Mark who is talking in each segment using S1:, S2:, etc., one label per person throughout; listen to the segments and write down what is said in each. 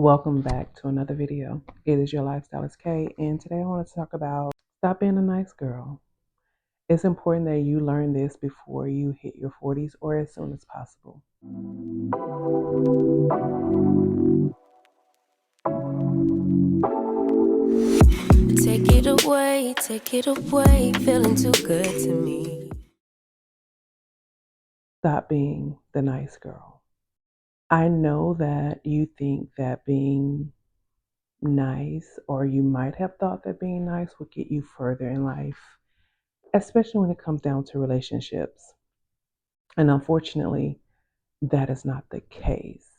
S1: Welcome back to another video. It is your Lifestylist K, and today I want to talk about stop being a nice girl. It's important that you learn this before you hit your 40s or as soon as possible.
S2: Take it away, feeling too good to me.
S1: Stop being the nice girl. I know that you think that being nice, or you might have thought that being nice would get you further in life, especially when it comes down to relationships. And unfortunately, that is not the case.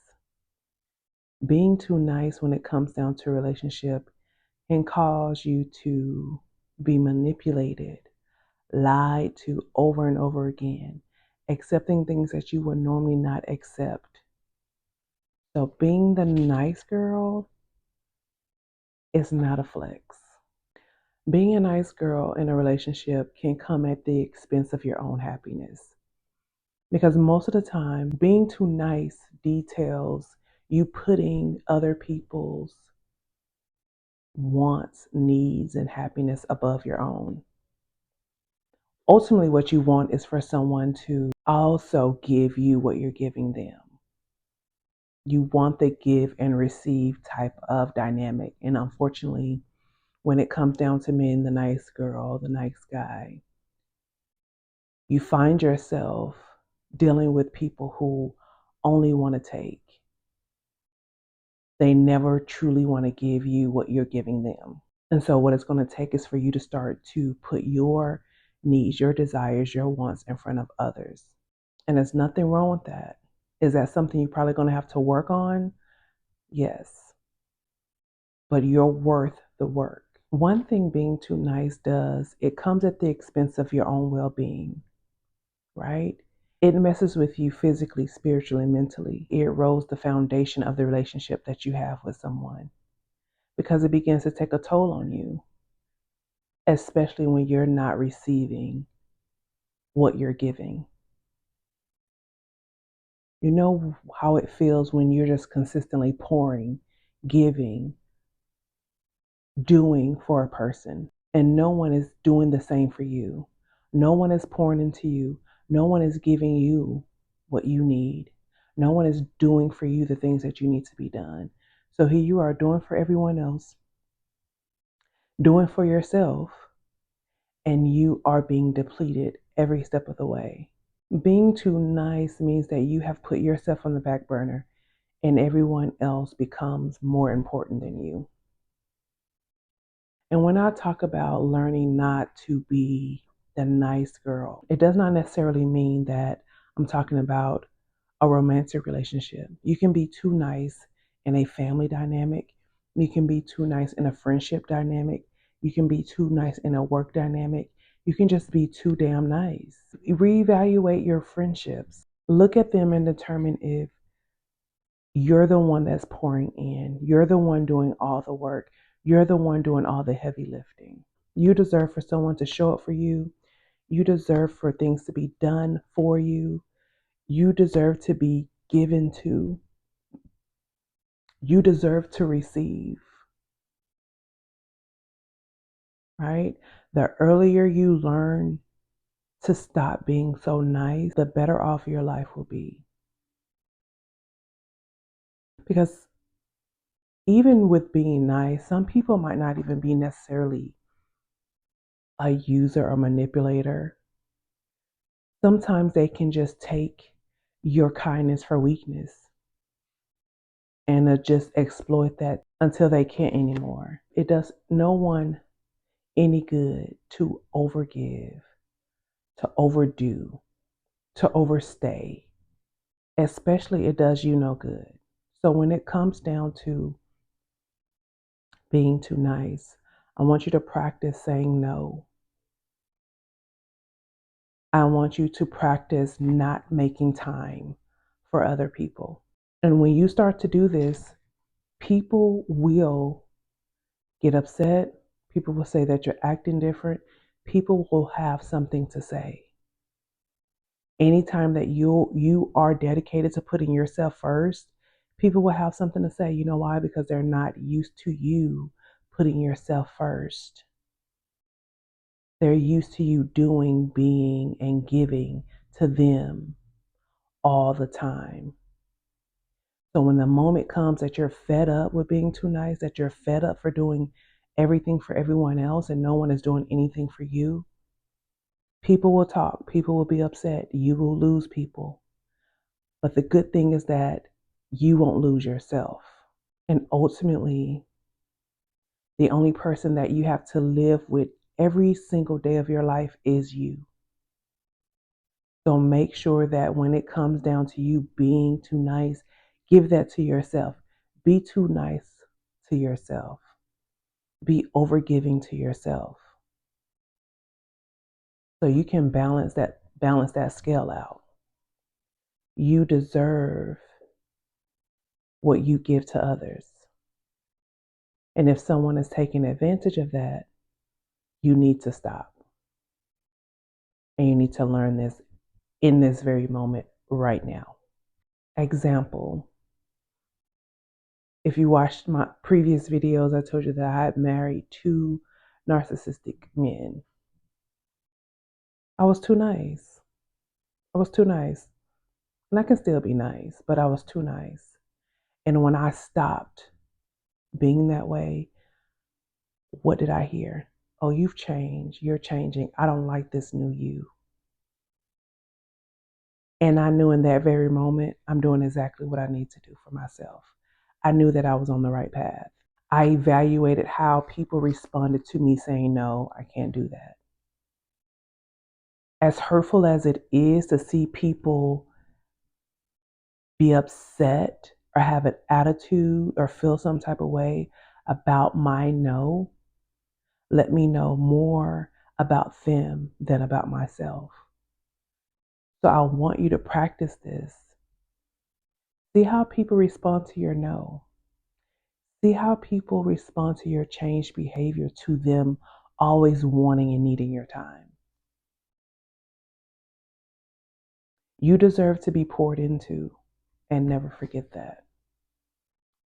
S1: Being too nice when it comes down to a relationship can cause you to be manipulated, lied to over and over again, accepting things that you would normally not accept. So being the nice girl is not a flex. Being a nice girl in a relationship can come at the expense of your own happiness. Because most of the time, being too nice details you putting other people's wants, needs, and happiness above your own. Ultimately, what you want is for someone to also give you what you're giving them. You want the give and receive type of dynamic. And unfortunately, when it comes down to being the nice girl, the nice guy, you find yourself dealing with people who only want to take. They never truly want to give you what you're giving them. And so what it's going to take is for you to start to put your needs, your desires, your wants in front of others. And there's nothing wrong with that. Is that something you're probably going to have to work on? Yes. But you're worth the work. One thing being too nice does, it comes at the expense of your own well-being, right? It messes with you physically, spiritually, mentally. It erodes the foundation of the relationship that you have with someone because it begins to take a toll on you, especially when you're not receiving what you're giving. You know how it feels when you're just consistently pouring, giving, doing for a person, and no one is doing the same for you. No one is pouring into you. No one is giving you what you need. No one is doing for you the things that you need to be done. So here you are doing for everyone else, doing for yourself, and you are being depleted every step of the way. Being too nice means that you have put yourself on the back burner and everyone else becomes more important than you. And when I talk about learning not to be the nice girl, it does not necessarily mean that I'm talking about a romantic relationship. You can be too nice in a family dynamic. You can be too nice in a friendship dynamic. You can be too nice in a work dynamic. You can just be too damn nice. Reevaluate your friendships. Look at them and determine if you're the one that's pouring in. You're the one doing all the work. You're the one doing all the heavy lifting. You deserve for someone to show up for you. You deserve for things to be done for you. You deserve to be given to. You deserve to receive, right? The earlier you learn to stop being so nice, the better off your life will be. Because even with being nice, some people might not even be necessarily a user or manipulator. Sometimes they can just take your kindness for weakness and just exploit that until they can't anymore. It does no one any good to overgive, to overdo, to overstay. Especially it does you no good. So when it comes down to being too nice, I want you to practice saying no. I want you to practice not making time for other people. And when you start to do this, people will get upset. People will say that you're acting different. People will have something to say. Anytime that you are dedicated to putting yourself first, People will have something to say. You know why? Because they're not used to you putting yourself first. They're used to you doing, being, and giving to them all the time. So when the moment comes that you're fed up with being too nice, that you're fed up for doing everything for everyone else and no one is doing anything for you, people will talk, people will be upset, you will lose people. But the good thing is that you won't lose yourself. And ultimately, the only person that you have to live with every single day of your life is you. So make sure that when it comes down to you being too nice, give that to yourself. Be too nice to yourself. Be overgiving to yourself. So you can balance that scale out. You deserve what you give to others. And if someone is taking advantage of that, you need to stop. And you need to learn this in this very moment right now. Example, if you watched my previous videos, I told you that I had married two narcissistic men. I was too nice. I was too nice. And I can still be nice, but I was too nice. And when I stopped being that way, what did I hear? Oh, you've changed. You're changing. I don't like this new you. And I knew in that very moment, I'm doing exactly what I need to do for myself. I knew that I was on the right path. I evaluated how people responded to me saying, no, I can't do that. As hurtful as it is to see people be upset or have an attitude or feel some type of way about my no, let me know more about them than about myself. So I want you to practice this. See how people respond to your no. See how people respond to your changed behavior, to them always wanting and needing your time. You deserve to be poured into, and never forget that.